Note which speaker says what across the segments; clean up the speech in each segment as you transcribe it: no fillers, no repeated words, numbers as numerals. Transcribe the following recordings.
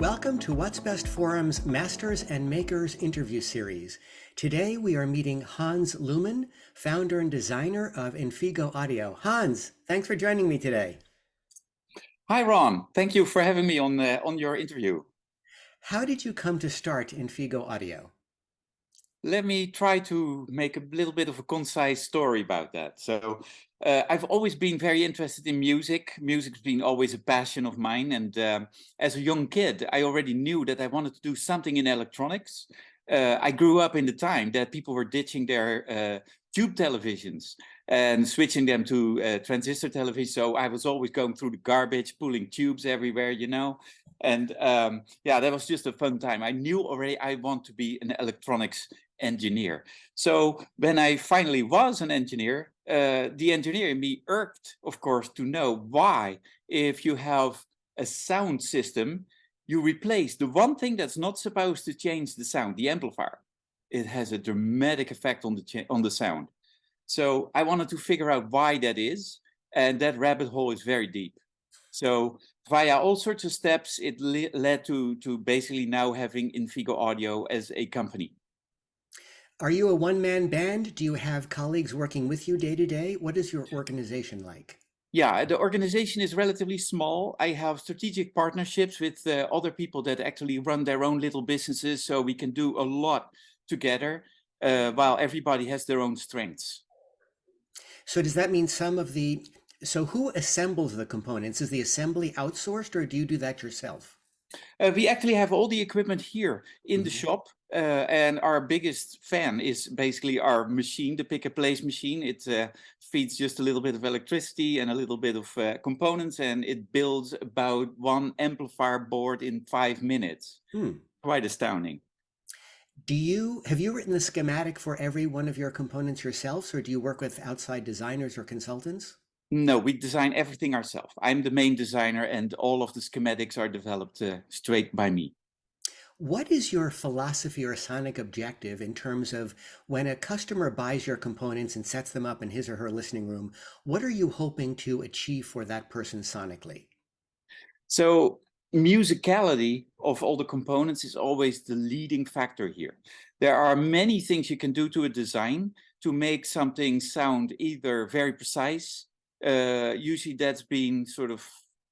Speaker 1: Welcome to What's Best Forum's Masters and Makers interview series. Today we are meeting Hans Looman, founder and designer of Infigo Audio. Hans, thanks for joining me today.
Speaker 2: Hi, Ron. Thank you for having me on your interview.
Speaker 1: How did you come to start Infigo Audio?
Speaker 2: Let me try to make a little bit of a concise story about that. I've always been very interested in music. Music's been always a passion of mine. And as a young kid, I already knew that I wanted to do something in electronics. I grew up in the time that people were ditching their tube televisions and switching them to transistor television. So I was always going through the garbage, pulling tubes everywhere, you know. And yeah, that was just a fun time. I knew already I want to be an electronics engineer. So when I finally was an engineer, the engineer in me irked, of course, to know why, if you have a sound system, you replace the one thing that's not supposed to change the sound, the amplifier. It has a dramatic effect on the sound. So I wanted to figure out why that is, and that rabbit hole is very deep. So via all sorts of steps, it led to basically now having Infigo Audio as a company.
Speaker 1: Are you a one-man band? Do you have colleagues working with you day to day? What is your organization like?
Speaker 2: Yeah, the organization is relatively small. I have strategic partnerships with other people that actually run their own little businesses, so we can do a lot together while everybody has their own strengths.
Speaker 1: So does that mean so who assembles the components? Is the assembly outsourced or do you do that yourself?
Speaker 2: We actually have all the equipment here in the shop, and our biggest fan is basically our machine, the pick-and-place machine. It feeds just a little bit of electricity and a little bit of components, and it builds about one amplifier board in 5 minutes. Quite astounding.
Speaker 1: Have you written the schematic for every one of your components yourselves, or do you work with outside designers or consultants?
Speaker 2: No, we design everything ourselves. I'm the main designer, and all of the schematics are developed straight by me.
Speaker 1: What is your philosophy or sonic objective in terms of when a customer buys your components and sets them up in his or her listening room, what are you hoping to achieve for that person sonically?
Speaker 2: So musicality of all the components is always the leading factor here. There are many things you can do to a design to make something sound either very precise. Usually that's being sort of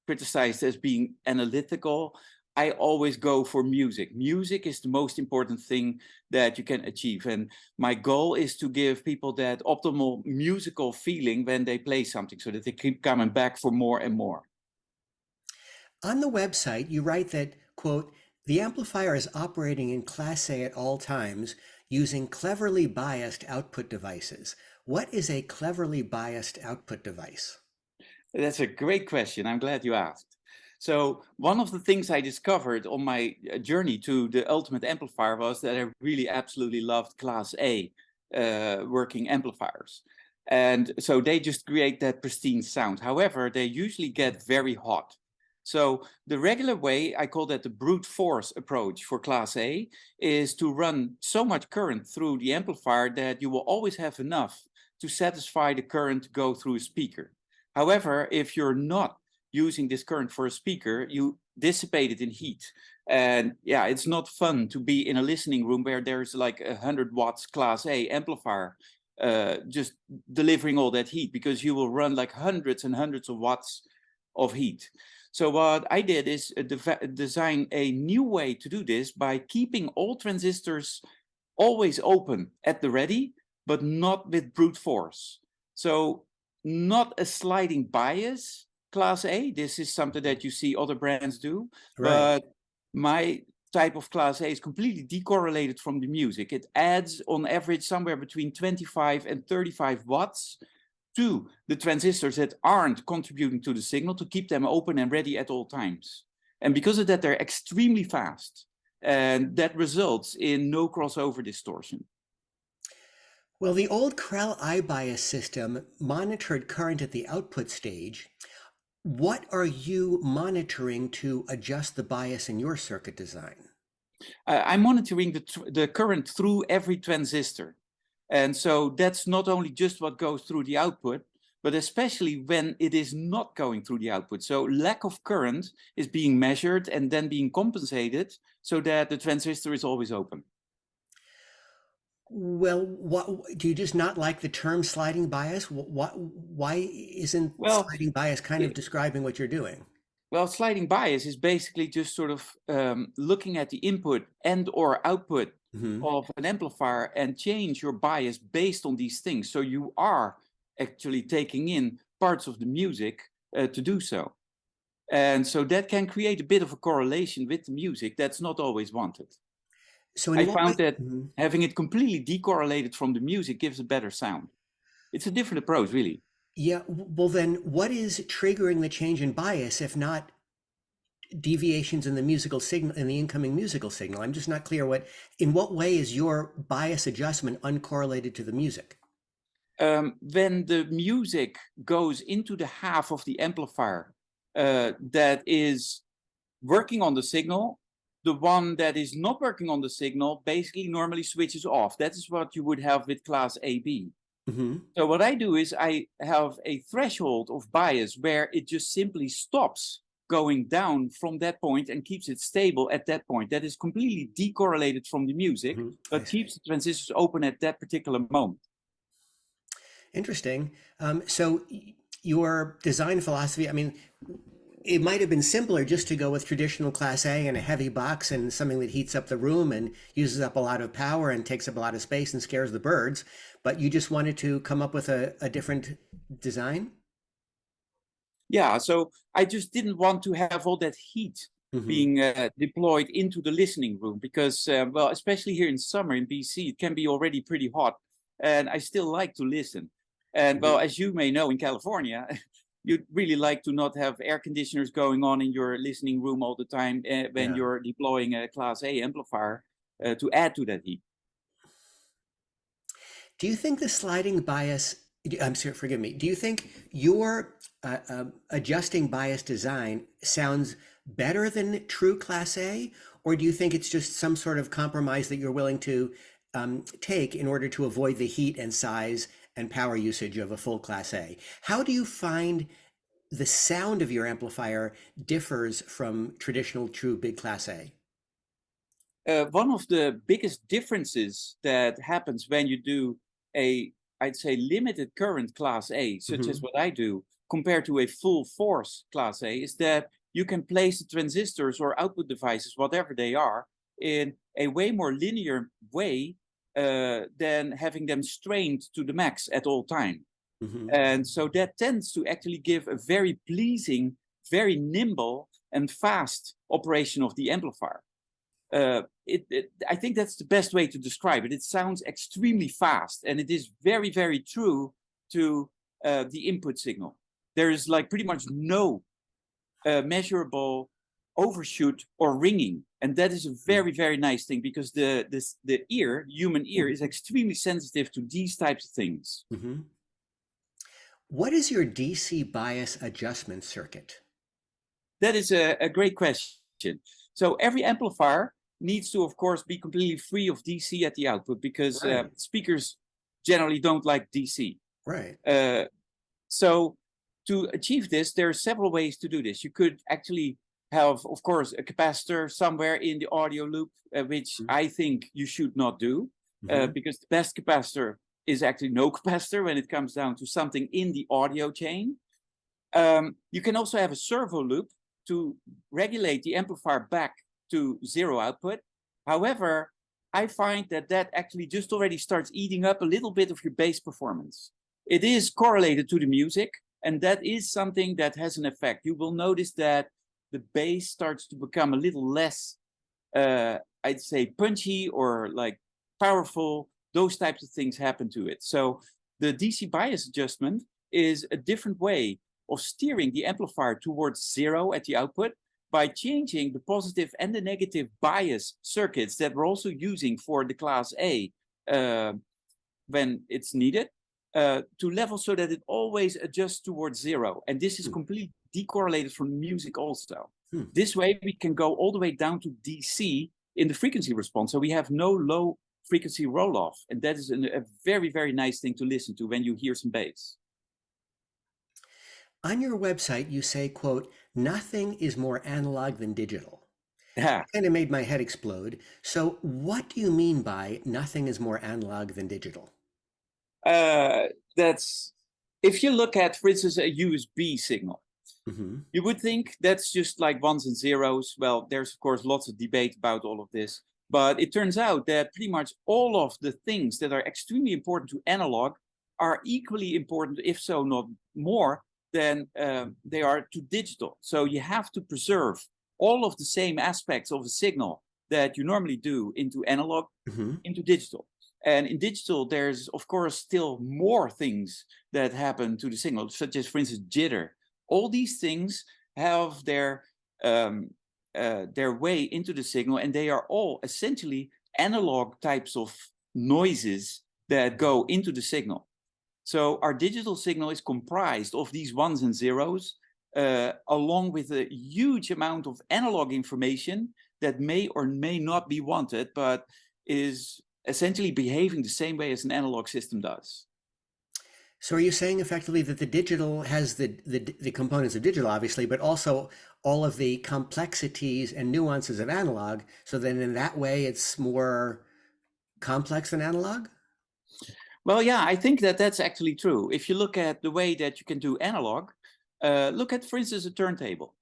Speaker 2: criticized as being analytical. I always go for music. Music is the most important thing that you can achieve. And my goal is to give people that optimal musical feeling when they play something so that they keep coming back for more and more.
Speaker 1: On the website, you write that, quote, the amplifier is operating in Class A at all times using cleverly biased output devices. What is a cleverly biased output device?
Speaker 2: That's a great question. I'm glad you asked. So one of the things I discovered on my journey to the ultimate amplifier was that I really absolutely loved Class A working amplifiers. And so they just create that pristine sound. However, they usually get very hot. So the regular way, I call that the brute force approach for Class A, is to run so much current through the amplifier that you will always have enough to satisfy the current to go through a speaker. However, if you're not using this current for a speaker, you dissipate it in heat. And yeah, it's not fun to be in a listening room where there's like 100 watts Class A amplifier just delivering all that heat, because you will run like hundreds and hundreds of watts of heat. So what I did is design a new way to do this by keeping all transistors always open at the ready, but not with brute force. So not a sliding bias Class A. This is something that you see other brands do,
Speaker 1: Right.
Speaker 2: but my type of Class A is completely decorrelated from the music. It adds on average somewhere between 25 and 35 watts to the transistors that aren't contributing to the signal, to keep them open and ready at all times. And because of that, they're extremely fast. And that results in no crossover distortion.
Speaker 1: Well, the old Krell I-bias system monitored current at the output stage. What are you monitoring to adjust the bias in your circuit design?
Speaker 2: I'm monitoring the current through every transistor. And so that's not only just what goes through the output, but especially when it is not going through the output. So lack of current is being measured and then being compensated so that the transistor is always open.
Speaker 1: Well, what do you just not like the term sliding bias? Why isn't
Speaker 2: Well,
Speaker 1: sliding bias kind of
Speaker 2: it,
Speaker 1: describing what you're doing?
Speaker 2: well, sliding bias is basically just sort of looking at the input and or output
Speaker 1: Hmm.
Speaker 2: of an amplifier and change your bias based on these things. So you are actually taking in parts of the music to do so. And so that can create a bit of a correlation with the music that's not always wanted.
Speaker 1: So in
Speaker 2: I
Speaker 1: what way?
Speaker 2: found that
Speaker 1: Mhm.
Speaker 2: having it completely decorrelated from the music gives a better sound. It's a different approach, really.
Speaker 1: Yeah, well then what is triggering the change in bias if not deviations in the musical signal, in the incoming musical signal? I'm just not clear in what way is your bias adjustment uncorrelated to the music?
Speaker 2: When the music goes into the half of the amplifier that is working on the signal, the one that is not working on the signal basically normally switches off. That is what you would have with class AB.
Speaker 1: Hmm.
Speaker 2: So what I do is I have a threshold of bias where it just simply stops going down from that point and keeps it stable at that point. That is completely decorrelated from the music,
Speaker 1: Hmm. I
Speaker 2: but
Speaker 1: see.
Speaker 2: keeps the transistors open at that particular moment.
Speaker 1: Interesting. Your design philosophy, I mean, it might have been simpler just to go with traditional Class A and a heavy box and something that heats up the room and uses up a lot of power and takes up a lot of space and scares the birds. But you just wanted to come up with a different design?
Speaker 2: Yeah, so I just didn't want to have all that heat
Speaker 1: Hmm.
Speaker 2: being deployed into the listening room because, well, especially here in summer in BC, it can be already pretty hot, and I still like to listen. And well,
Speaker 1: Hmm.
Speaker 2: as you may know, in California, you'd really like to not have air conditioners going on in your listening room all the time when
Speaker 1: Yeah.
Speaker 2: you're deploying a Class A amplifier to add to that heat.
Speaker 1: Do you think the sliding bias, I'm sorry, forgive me, do you think your adjusting bias design sounds better than true Class A? Or do you think it's just some sort of compromise that you're willing to take in order to avoid the heat and size and power usage of a full Class A? How do you find the sound of your amplifier differs from traditional true big Class A?
Speaker 2: One of the biggest differences that happens when you do a, I'd say, limited current class A, such as
Speaker 1: Hmm.
Speaker 2: what I do, compared to a full force class A, is that you can place the transistors or output devices, whatever they are, in a way more linear way than having them strained to the max at all time.
Speaker 1: Hmm.
Speaker 2: And so that tends to actually give a very pleasing, very nimble and fast operation of the amplifier. I think that's the best way to describe it. It sounds extremely fast, and it is very, very true to the input signal. There is like pretty much no measurable overshoot or ringing, and that is a very, very nice thing because the human ear, is extremely sensitive to these types of things.
Speaker 1: Hmm. What is your DC bias adjustment circuit?
Speaker 2: That is a great question. So every amplifier needs to, of course, be completely free of DC at the output because
Speaker 1: Right,
Speaker 2: speakers generally don't like DC.
Speaker 1: right.
Speaker 2: Uh, so to achieve this, there are several ways to do this. You could actually have, of course, a capacitor somewhere in the audio loop, which I think you should not do
Speaker 1: Mm-hmm.
Speaker 2: because the best capacitor is actually no capacitor when it comes down to something in the audio chain. You can also have a servo loop to regulate the amplifier back to zero output. However, I find that that actually just already starts eating up a little bit of your bass performance. It is correlated to the music, and that is something that has an effect. You will notice that the bass starts to become a little less, I'd say, punchy or like powerful. Those types of things happen to it. So the DC bias adjustment is a different way of steering the amplifier towards zero at the output by changing the positive and the negative bias circuits that we're also using for the class A when it's needed to level so that it always adjusts towards zero. And this is completely decorrelated from music also.
Speaker 1: Hmm.
Speaker 2: This way we can go all the way down to DC in the frequency response. So we have no low frequency roll off. And that is a very, very nice thing to listen to when you hear some bass.
Speaker 1: On your website, you say, quote, nothing is more analog than digital.
Speaker 2: Yeah.
Speaker 1: Kind of made my head explode. So what do you mean by nothing is more analog than digital?
Speaker 2: Uh, that's if you look at, for instance, a USB signal,
Speaker 1: Hmm.
Speaker 2: you would think that's just like ones and zeros. Well, there's of course lots of debate about all of this, but it turns out that pretty much all of the things that are extremely important to analog are equally important, if so not more, than they are to digital. So you have to preserve all of the same aspects of a signal that you normally do into analog
Speaker 1: Hmm.
Speaker 2: into digital. And in digital, there's of course still more things that happen to the signal, such as, for instance, jitter. All these things have their way into the signal, and they are all essentially analog types of noises that go into the signal. So our digital signal is comprised of these ones and zeros, along with a huge amount of analog information that may or may not be wanted, but is essentially behaving the same way as an analog system does.
Speaker 1: So are you saying effectively that the digital has the components of digital, obviously, but also all of the complexities and nuances of analog, so then in that way it's more complex than analog?
Speaker 2: Well, yeah, I think that that's actually true. If you look at the way that you can do analog, look at, for instance, a turntable.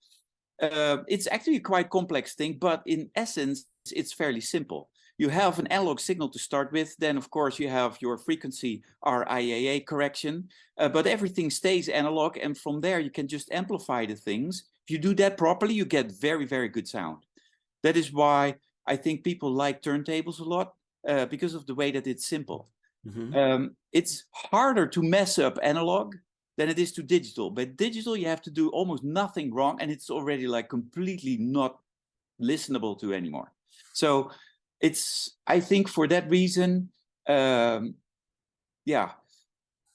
Speaker 2: It's actually a quite complex thing, but in essence, it's fairly simple. You have an analog signal to start with, then of course you have your frequency RIAA correction, but everything stays analog, and from there you can just amplify the things. If you do that properly, you get very, very good sound. That is why I think people like turntables a lot, because of the way that it's simple.
Speaker 1: Hmm.
Speaker 2: It's harder to mess up analog than it is to digital. But digital, you have to do almost nothing wrong, and it's already like completely not listenable to anymore. So I think for that reason, yeah,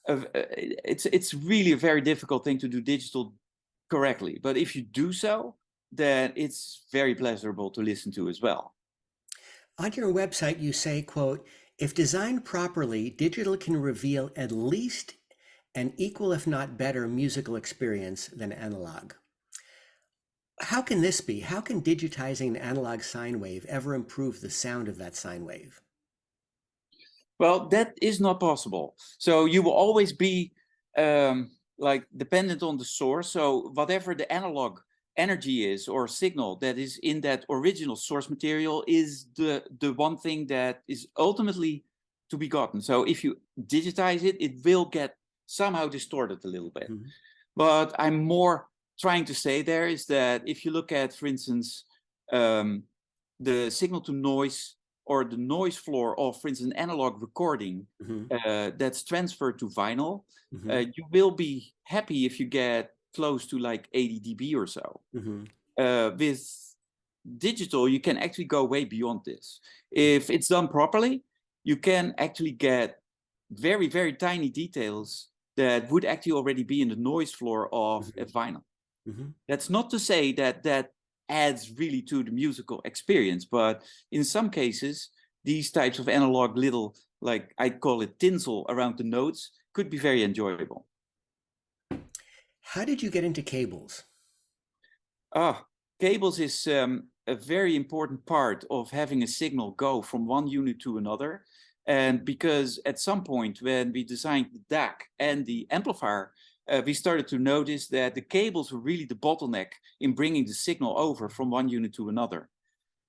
Speaker 2: it's really a very difficult thing to do digital correctly. But if you do so, then it's very pleasurable to listen to as well.
Speaker 1: On your website, you say, quote, if designed properly, digital can reveal at least an equal, if not better, musical experience than analog. How can this be? How can digitizing an analog sine wave ever improve the sound of that sine wave?
Speaker 2: Well, that is not possible. So you will always be like dependent on the source. So whatever the analog energy is or signal that is in that original source material is the one thing that is ultimately to be gotten. So if you digitize it, it will get somehow distorted a little bit.
Speaker 1: Mhm.
Speaker 2: But I'm more trying to say there is that if you look at, for instance, um, the signal to noise or the noise floor of, for instance, an analog recording
Speaker 1: Mhm.
Speaker 2: that's transferred to vinyl,
Speaker 1: Mhm.
Speaker 2: you will be happy if you get close to like 80 dB or so.
Speaker 1: Mhm.
Speaker 2: With digital, you can actually go way beyond this. If it's done properly, you can actually get very, very tiny details that would actually already be in the noise floor of a
Speaker 1: Mhm.
Speaker 2: vinyl.
Speaker 1: Mhm.
Speaker 2: That's not to say that that adds really to the musical experience, but in some cases, these types of analog little, like I call it tinsel around the notes, could be very enjoyable.
Speaker 1: How did you get into cables?
Speaker 2: Ah, cables is a very important part of having a signal go from one unit to another. And because at some point when we designed the DAC and the amplifier, we started to notice that the cables were really the bottleneck in bringing the signal over from one unit to another.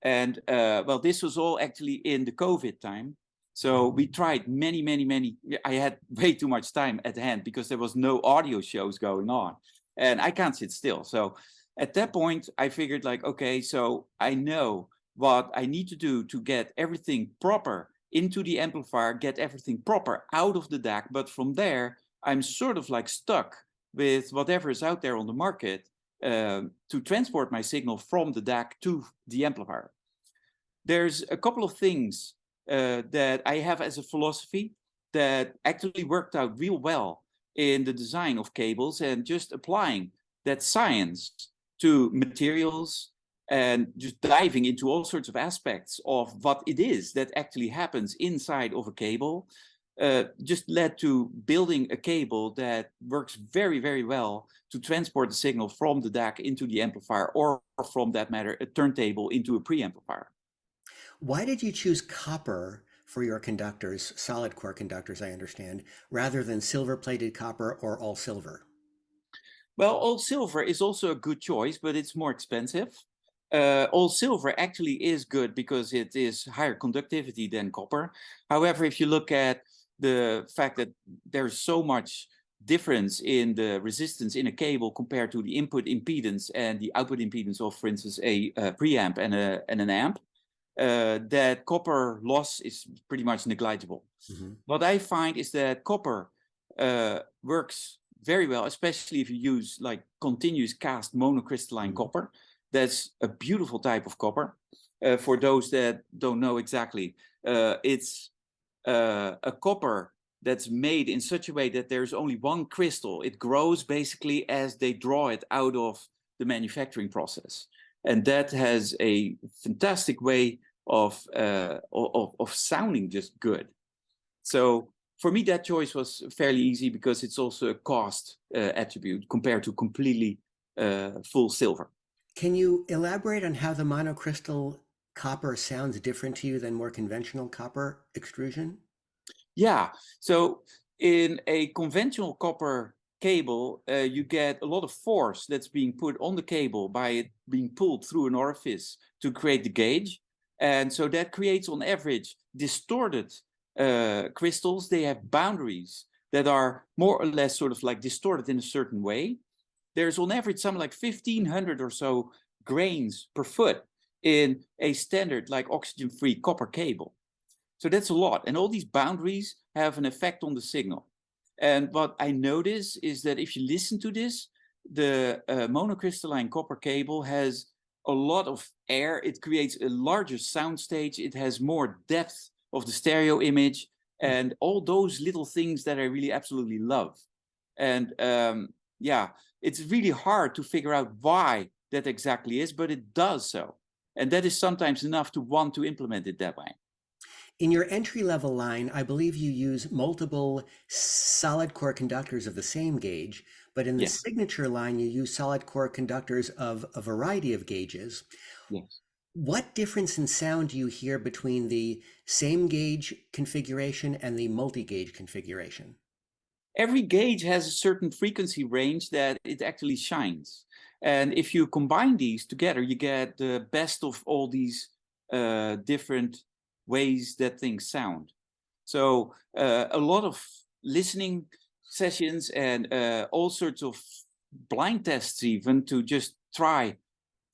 Speaker 2: And well, this was all actually in the COVID time. So we tried many, many, many. I had way too much time at hand because there was no audio shows going on, and I can't sit still. So at that point, I figured like, okay, so I know what I need to do to get everything proper into the amplifier, get everything proper out of the DAC. But from there, I'm sort of like stuck with whatever is out there on the market to transport my signal from the DAC to the amplifier. There's a couple of things that I have as a philosophy that actually worked out real well in the design of cables, and just applying that science to materials and just diving into all sorts of aspects of what it is that actually happens inside of a cable just led to building a cable that works very, very well to transport the signal from the DAC into the amplifier, or from that matter, a turntable into a preamplifier.
Speaker 1: Why did you choose copper for your conductors, solid core conductors, I understand, rather than silver-plated copper or all silver?
Speaker 2: Well, all silver is also a good choice, but it's more expensive. All silver actually is good because it is higher conductivity than copper. However, if you look at the fact that there's so much difference in the resistance in a cable compared to the input impedance and the output impedance of, for instance, a preamp and an amp, that copper loss is pretty much negligible.
Speaker 1: Mm-hmm.
Speaker 2: What I find is that copper works very well, especially if you use like continuous cast monocrystalline copper. That's a beautiful type of copper. For those that don't know exactly, it's a copper that's made in such a way that there's only one crystal. It grows basically as they draw it out of the manufacturing process. And that has a fantastic way of sounding just good. So for me, that choice was fairly easy because it's also a cost attribute compared to completely full silver.
Speaker 1: Can you elaborate on how the monocrystal copper sounds different to you than more conventional copper extrusion?
Speaker 2: Yeah, so in a conventional copper cable, you get a lot of force that's being put on the cable by it being pulled through an orifice to create the gauge. And so that creates on average distorted crystals. They have boundaries that are more or less sort of like distorted in a certain way. There's on average something like 1,500 or so grains per foot in a standard like oxygen-free copper cable. So that's a lot. And all these boundaries have an effect on the signal. And what I notice is that if you listen to this, the monocrystalline copper cable has a lot of air. It creates a larger sound stage. It has more depth of the stereo image and all those little things that I really absolutely love. And yeah, it's really hard to figure out why that exactly is, but it does so. And that is sometimes enough to want to implement it that way.
Speaker 1: In your entry-level line, I believe you use multiple solid core conductors of the same gauge, but in the
Speaker 2: Yeah.
Speaker 1: signature line, you use solid core conductors of a variety of gauges.
Speaker 2: Yes.
Speaker 1: What difference in sound do you hear between the same gauge configuration and the multi-gauge configuration?
Speaker 2: Every gauge has a certain frequency range that it actually shines. And if you combine these together, you get the best of all these different ways that things sound. So a lot of listening sessions and all sorts of blind tests even to just try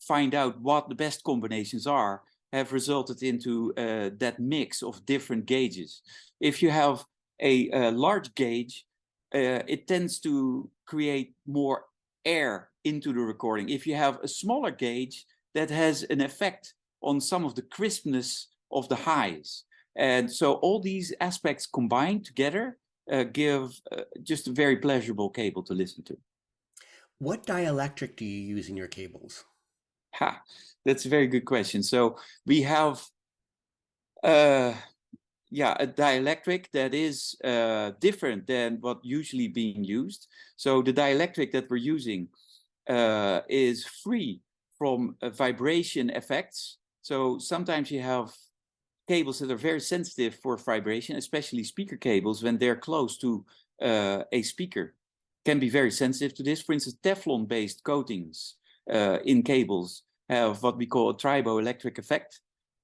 Speaker 2: find out what the best combinations are have resulted into that mix of different gauges. If you have a large gauge, it tends to create more air into the recording. If you have a smaller gauge, that has an effect on some of the crispness of the highs. And so all these aspects combined together give just a very pleasurable cable to listen to.
Speaker 1: What dielectric do you use in your cables?
Speaker 2: Ha, that's a very good question. So we have a dielectric that is different than what usually being used. So the dielectric that we're using is free from vibration effects. So sometimes you have cables that are very sensitive for vibration, especially speaker cables when they're close to a speaker can be very sensitive to this. For instance, Teflon-based coatings in cables have what we call a triboelectric effect.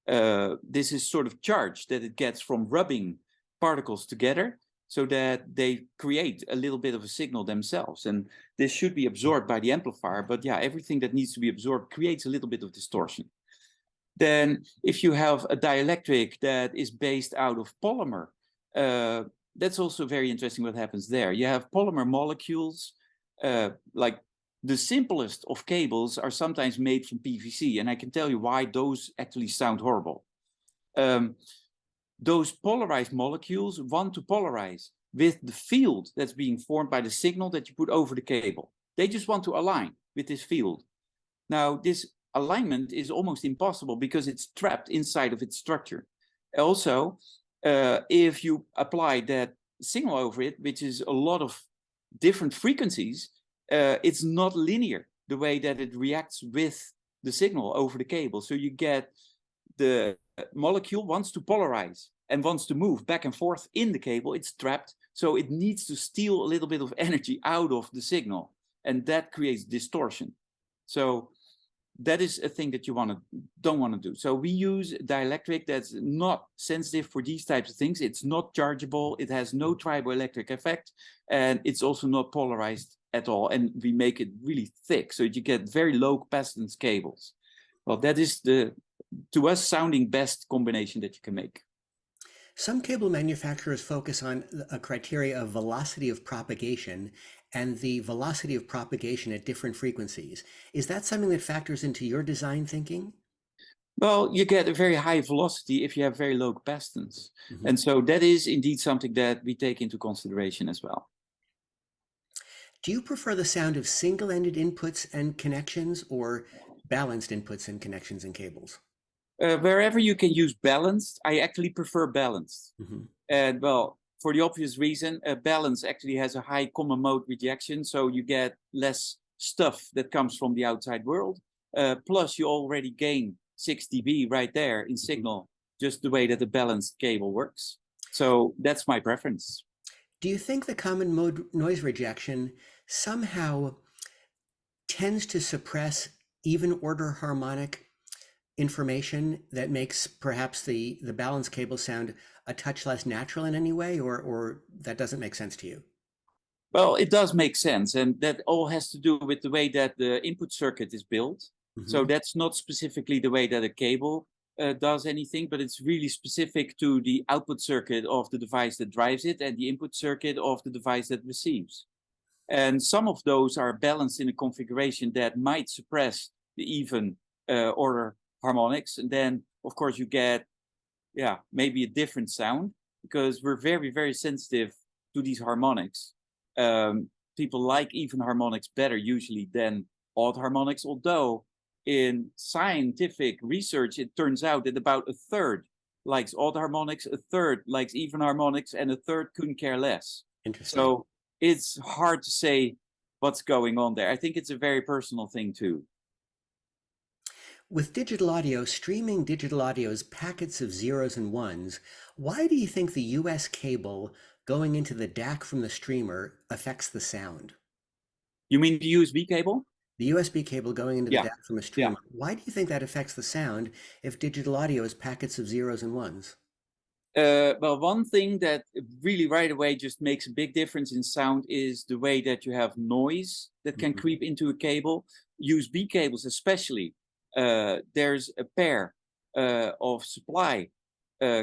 Speaker 2: This is sort of charge that it gets from rubbing particles together so that they create a little bit of a signal themselves. And this should be absorbed by the amplifier, but yeah, everything that needs to be absorbed creates a little bit of distortion. Then if you have a dielectric that is based out of polymer, that's also very interesting what happens there. You have polymer molecules, like the simplest of cables are sometimes made from PVC, and I can tell you why those actually sound horrible. Those polarized molecules want to polarize with the field that's being formed by the signal that you put over the cable. They just want to align with this field. Now, this alignment is almost impossible because it's trapped inside of its structure. Also, if you apply that signal over it, which is a lot of different frequencies, it's not linear the way that it reacts with the signal over the cable. So you get the molecule wants to polarize and wants to move back and forth in the cable. It's trapped, so it needs to steal a little bit of energy out of the signal, and that creates distortion. So that is a thing that you don't want to do. So we use dielectric that's not sensitive for these types of things. It's not chargeable. It has no triboelectric effect, and it's also not polarized at all. And we make it really thick, so you get very low capacitance cables. Well, that is the, to us, sounding best combination that you can make.
Speaker 1: Some cable manufacturers focus on a criteria of velocity of propagation and the velocity of propagation at different frequencies. Is that something that factors into your design thinking?
Speaker 2: Well, you get a very high velocity if you have very low capacitance.
Speaker 1: Mm-hmm.
Speaker 2: And so that is indeed something that we take into consideration as well.
Speaker 1: Do you prefer the sound of single-ended inputs and connections or balanced inputs and connections and cables?
Speaker 2: Wherever you can use balanced, I actually prefer balanced.
Speaker 1: Mm-hmm.
Speaker 2: And well, for the obvious reason, balance actually has a high common mode rejection, so you get less stuff that comes from the outside world. Plus, you already gain 6 dB right there in signal, just the way that the balanced cable works. So that's my preference.
Speaker 1: Do you think the common mode noise rejection somehow tends to suppress even order harmonic information that makes perhaps the balance cable sound a touch less natural in any way, or that doesn't make sense to you?
Speaker 2: Well, it does make sense, and that all has to do with the way that the input circuit is built. So that's not specifically the way that a cable does anything, but it's really specific to the output circuit of the device that drives it and the input circuit of the device that receives. And some of those are balanced in a configuration that might suppress the even order harmonics. And then, of course, you get, maybe a different sound, because we're very, very sensitive to these harmonics. People like even harmonics better usually than odd harmonics, although in scientific research, it turns out that about a third likes odd harmonics, a third likes even harmonics, and a third couldn't care less.
Speaker 1: Interesting.
Speaker 2: So it's hard to say what's going on there. I think it's a very personal thing too.
Speaker 1: With digital audio, streaming digital audio's packets of zeros and ones, why do you think the US cable going into the DAC from the streamer affects the sound?
Speaker 2: You mean the USB cable?
Speaker 1: The USB cable going into the
Speaker 2: Yeah.
Speaker 1: DAC from a streamer. Why do you think that affects the sound if digital audio is packets of zeros and ones?
Speaker 2: Well, one thing that really right away just makes a big difference in sound is the way that you have noise that can creep into a cable. USB cables especially, there's a pair of supply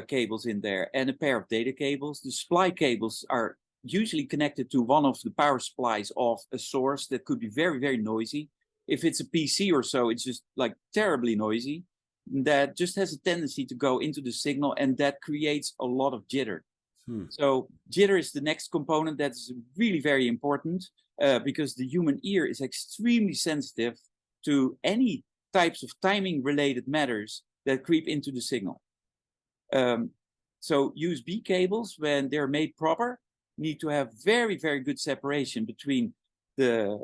Speaker 2: cables in there and a pair of data cables. The supply cables are usually connected to one of the power supplies of a source that could be very, very noisy. If it's a PC or so, it's just like terribly noisy. That just has a tendency to go into the signal, and that creates a lot of jitter. So jitter is the next component that's really very important, because the human ear is extremely sensitive to any types of timing related matters that creep into the signal. So USB cables, when they're made proper, need to have very, very good separation between the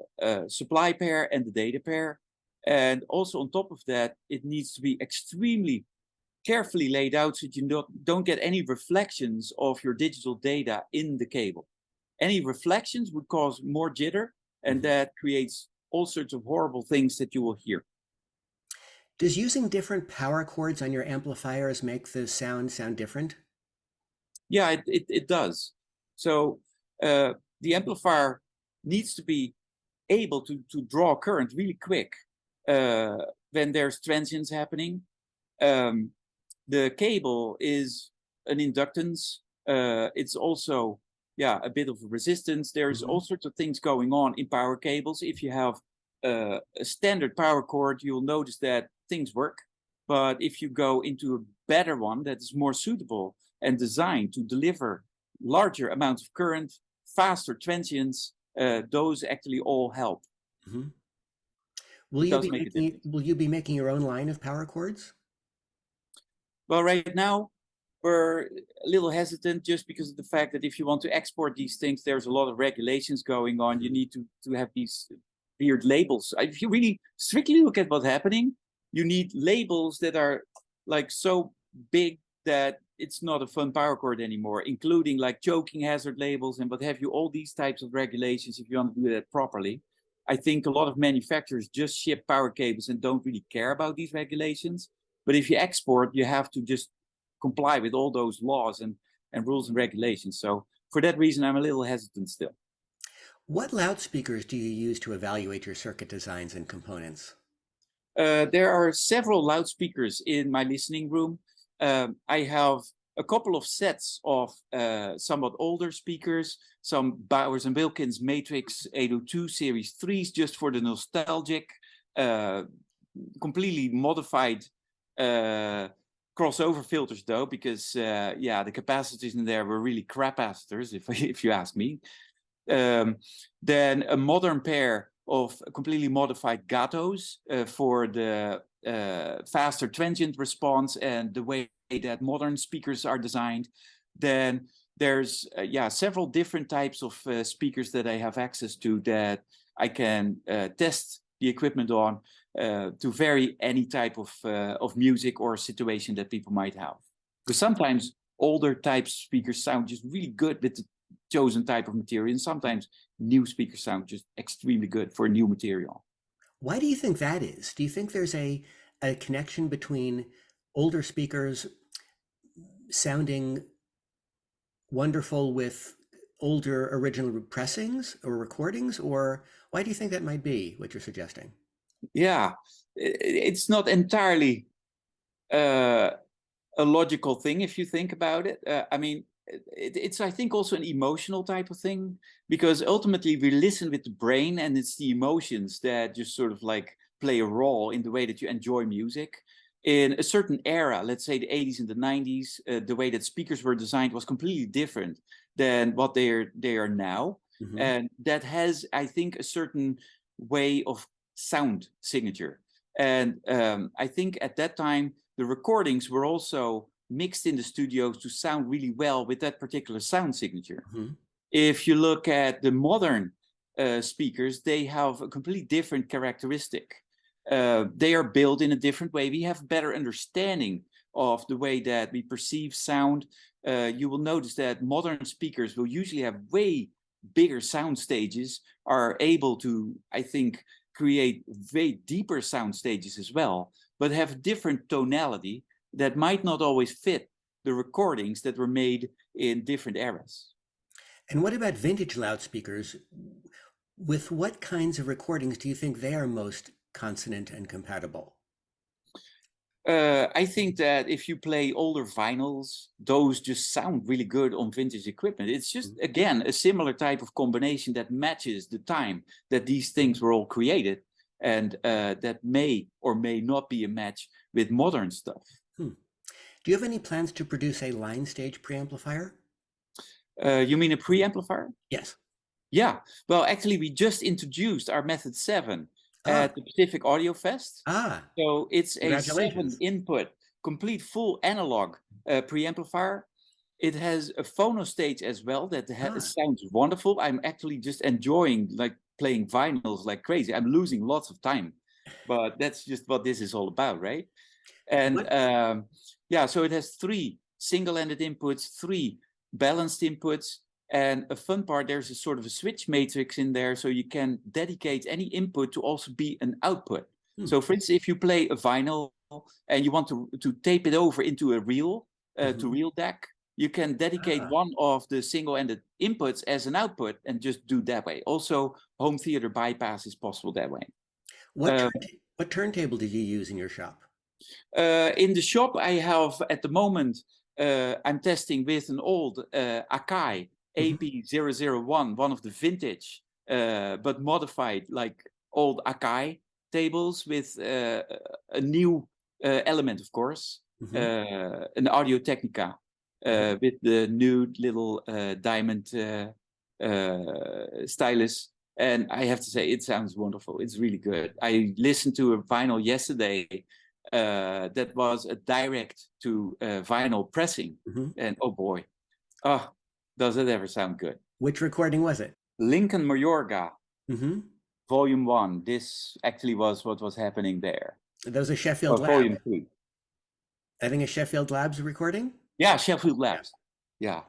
Speaker 2: supply pair and the data pair. And also on top of that, it needs to be extremely carefully laid out so that you don't get any reflections of your digital data in the cable. Any reflections would cause more jitter, and that creates all sorts of horrible things that you will hear.
Speaker 1: Does using different power cords on your amplifiers make the sound different?
Speaker 2: Yeah, it does. So the amplifier needs to be able to draw current really quick when there's transients happening. The cable is an inductance. It's also, a bit of resistance. There's all sorts of things going on in power cables. If you have a standard power cord, you'll notice that things work. But if you go into a better one that is more suitable and designed to deliver larger amounts of current, faster transients, those actually all help.
Speaker 1: Will you be making your own line of power cords?
Speaker 2: Well, right now were a little hesitant just because of the fact that if you want to export these things, there's a lot of regulations going on. You need to have these weird labels. If you really strictly look at what's happening, you need labels that are like so big that it's not a fun power cord anymore, including like choking hazard labels and what have you, all these types of regulations if you want to do that properly. I think a lot of manufacturers just ship power cables and don't really care about these regulations. But if you export, you have to just comply with all those laws and rules and regulations. So for that reason, I'm a little hesitant still.
Speaker 1: What loudspeakers do you use to evaluate your circuit designs and components?
Speaker 2: There are several loudspeakers in my listening room. I have a couple of sets of somewhat older speakers, some Bowers & Wilkins Matrix 802 Series 3s, just for the nostalgic, completely modified crossover filters though, because yeah, the capacitors in there were really capacitors, if you ask me. Then a modern pair of completely modified Gatos for the faster transient response and the way that modern speakers are designed. Then there's yeah, several different types of speakers that I have access to that I can test the equipment on to vary any type of music or situation that people might have. Because sometimes older types of speakers sound just really good with the chosen type of material, and sometimes new speakers sound just extremely good for new material.
Speaker 1: Why do you think that is? Do you think there's a connection between older speakers sounding wonderful with older original pressings or recordings, or why do you think that might be what you're suggesting?
Speaker 2: Yeah, it's not entirely a logical thing if you think about it. I mean, it's I think also an emotional type of thing, because ultimately we listen with the brain and it's the emotions that just sort of like play a role in the way that you enjoy music. In a certain era, let's say the 80s and the 90s, the way that speakers were designed was completely different than what they are now.
Speaker 1: Mm-hmm.
Speaker 2: And that has, I think, a certain way of sound signature. And I think at that time, the recordings were also mixed in the studios to sound really well with that particular sound signature.
Speaker 1: Mm-hmm.
Speaker 2: If you look at the modern speakers, they have a completely different characteristic. They are built in a different way. We have a better understanding of the way that we perceive sound. You will notice that modern speakers will usually have way bigger sound stages, are able to, I think, create way deeper sound stages as well, but have different tonality that might not always fit the recordings that were made in different eras.
Speaker 1: And what about vintage loudspeakers? With what kinds of recordings do you think they are most consonant and compatible?
Speaker 2: I think that if you play older vinyls, those just sound really good on vintage equipment. It's just, again, a similar type of combination that matches the time that these things were all created, and that may or may not be a match with modern stuff.
Speaker 1: Do you have any plans to produce a linestage preamplifier?
Speaker 2: You mean a preamplifier?
Speaker 1: Yes.
Speaker 2: Yeah. Well, actually, we just introduced our Method 7 at the Pacific Audio Fest. So it's a 7-input, complete full analog preamplifier. It has a phono stage as well that sounds wonderful. I'm actually just enjoying like playing vinyls like crazy. I'm losing lots of time, but that's just what this is all about, right? And yeah, so it has 3 single-ended inputs, 3 balanced inputs, and a fun part, there's a sort of a switch matrix in there, so you can dedicate any input to also be an output. So for instance, if you play a vinyl and you want to tape it over into a reel, to reel deck, you can dedicate one of the single-ended inputs as an output and just do that way. Also, home theater bypass is possible that way.
Speaker 1: What turntable did you use in your shop?
Speaker 2: In the shop, I have at the moment, I'm testing with an old Akai AP001, one of the vintage, but modified like old Akai tables with a new element, of course, an Audio Technica with the new little diamond stylus. And I have to say, it sounds wonderful. It's really good. I listened to a vinyl yesterday that was a direct to vinyl pressing. And oh boy, oh, does it ever sound good.
Speaker 1: Which recording was it?
Speaker 2: Lincoln Mayorga, Volume 1. This actually was what was happening there.
Speaker 1: Those are Sheffield Lab.
Speaker 2: Volume 3.
Speaker 1: I think a Sheffield Labs recording?
Speaker 2: Yeah, Sheffield Labs. Yeah.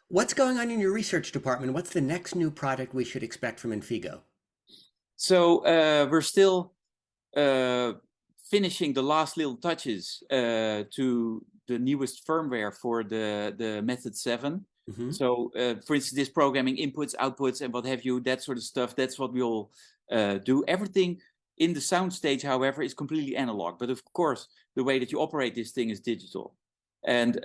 Speaker 1: What's going on in your research department? What's the next new product we should expect from Infigo?
Speaker 2: So we're still finishing the last little touches to the newest firmware for the Method 7. So for instance, this programming inputs, outputs, and what have you, that sort of stuff, that's what we'll do. Everything in the soundstage, however, is completely analog. But of course, the way that you operate this thing is digital. And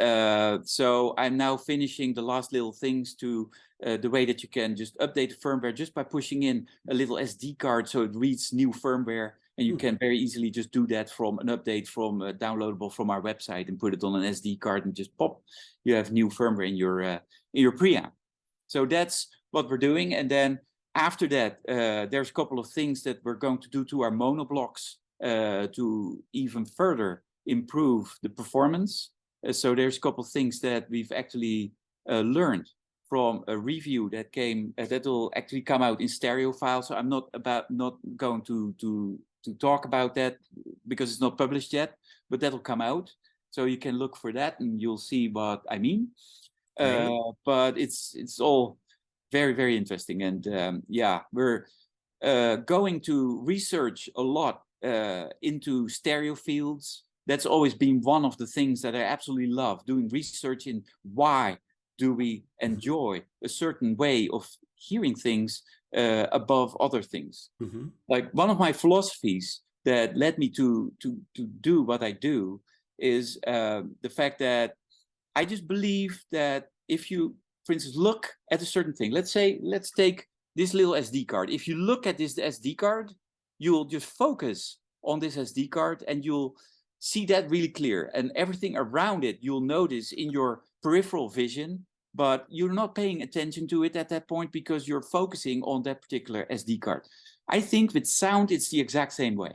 Speaker 2: so I'm now finishing the last little things to the way that you can just update the firmware just by pushing in a little SD card so it reads new firmware. And you can very easily just do that from an update from downloadable from our website and put it on an SD card and just pop, you have new firmware in your preamp. So that's what we're doing. And then after that, there's a couple of things that we're going to do to our mono blocks to even further improve the performance. So there's a couple of things that we've actually learned from a review that came that will actually come out in stereo file. So I'm not going to talk about that because it's not published yet, but that'll come out. So you can look for that and you'll see what I mean. But it's all very, very interesting. And yeah, we're going to research a lot into stereo fields. That's always been one of the things that I absolutely love, doing research in why do we enjoy a certain way of hearing things above other things. Like one of my philosophies that led me to do what I do is the fact that I just believe that if you, for instance, look at a certain thing, let's take this little SD card. If you look at this SD card, you'll just focus on this SD card and you'll see that really clear. And everything around it, you'll notice in your peripheral vision, but you're not paying attention to it at that point because you're focusing on that particular SD card. I think with sound, it's the exact same way.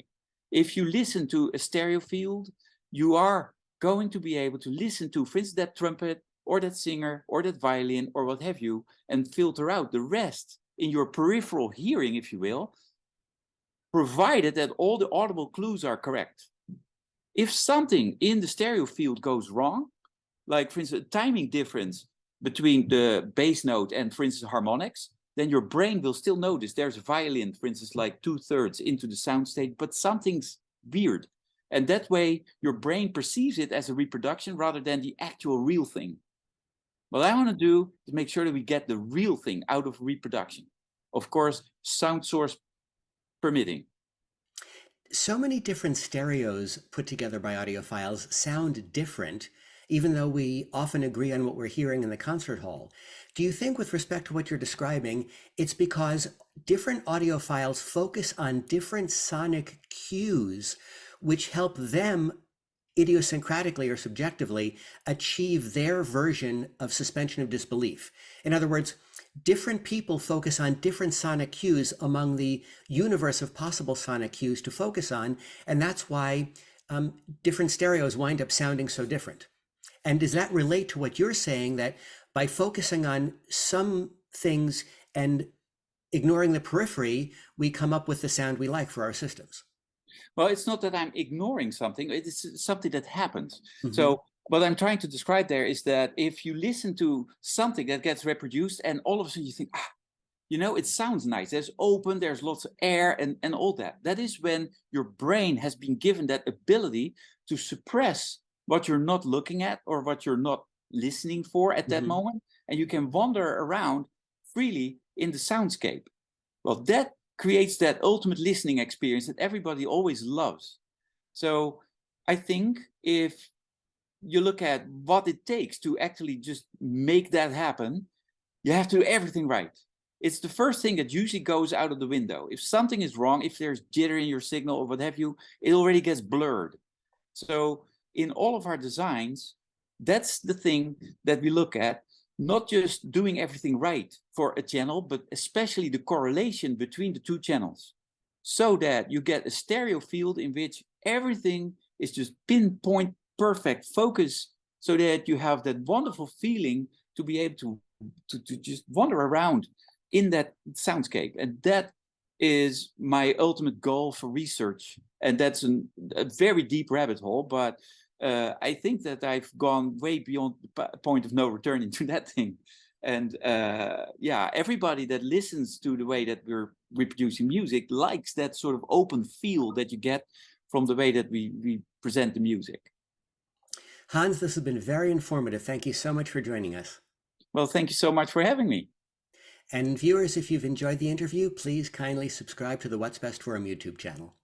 Speaker 2: If you listen to a stereo field, you are going to be able to listen to, for instance, that trumpet or that singer or that violin or what have you, and filter out the rest in your peripheral hearing, if you will, provided that all the audible clues are correct. If something in the stereo field goes wrong, like for instance, a timing difference between the bass note and, for instance, harmonics, then your brain will still notice there's a violin, for instance, like 2/3 into the soundstage, but something's weird. And that way, your brain perceives it as a reproduction rather than the actual real thing. What I want to do is make sure that we get the real thing out of reproduction. Of course, sound source permitting.
Speaker 1: So many different stereos put together by audiophiles sound different, even though we often agree on what we're hearing in the concert hall. Do you think, with respect to what you're describing, it's because different audiophiles focus on different sonic cues, which help them idiosyncratically or subjectively achieve their version of suspension of disbelief? In other words, different people focus on different sonic cues among the universe of possible sonic cues to focus on, and that's why different stereos wind up sounding so different. And does that relate to what you're saying, that by focusing on some things and ignoring the periphery, we come up with the sound we like for our systems?
Speaker 2: Well, it's not that I'm ignoring something, it's something that happens. So what I'm trying to describe there is that if you listen to something that gets reproduced and all of a sudden you think, you know, it sounds nice, there's open, there's lots of air and all that. That is when your brain has been given that ability to suppress what you're not looking at or what you're not listening for at that moment. And you can wander around freely in the soundscape. Well, that creates that ultimate listening experience that everybody always loves. So I think if you look at what it takes to actually just make that happen, you have to do everything right. It's the first thing that usually goes out of the window. If something is wrong, if there's jitter in your signal or what have you, it already gets blurred. So in all of our designs, that's the thing that we look at, not just doing everything right for a channel, but especially the correlation between the two channels, so that you get a stereo field in which everything is just pinpoint perfect focus, so that you have that wonderful feeling to be able to just wander around in that soundscape. And that is my ultimate goal for research. And that's a very deep rabbit hole, but I think that I've gone way beyond the point of no return into that thing. And yeah, everybody that listens to the way that we're reproducing music likes that sort of open feel that you get from the way that we present the music.
Speaker 1: Hans, this has been very informative. Thank you so much for joining us.
Speaker 2: Well, thank you so much for having me.
Speaker 1: And viewers, if you've enjoyed the interview, please kindly subscribe to the What's Best for 'Em YouTube channel.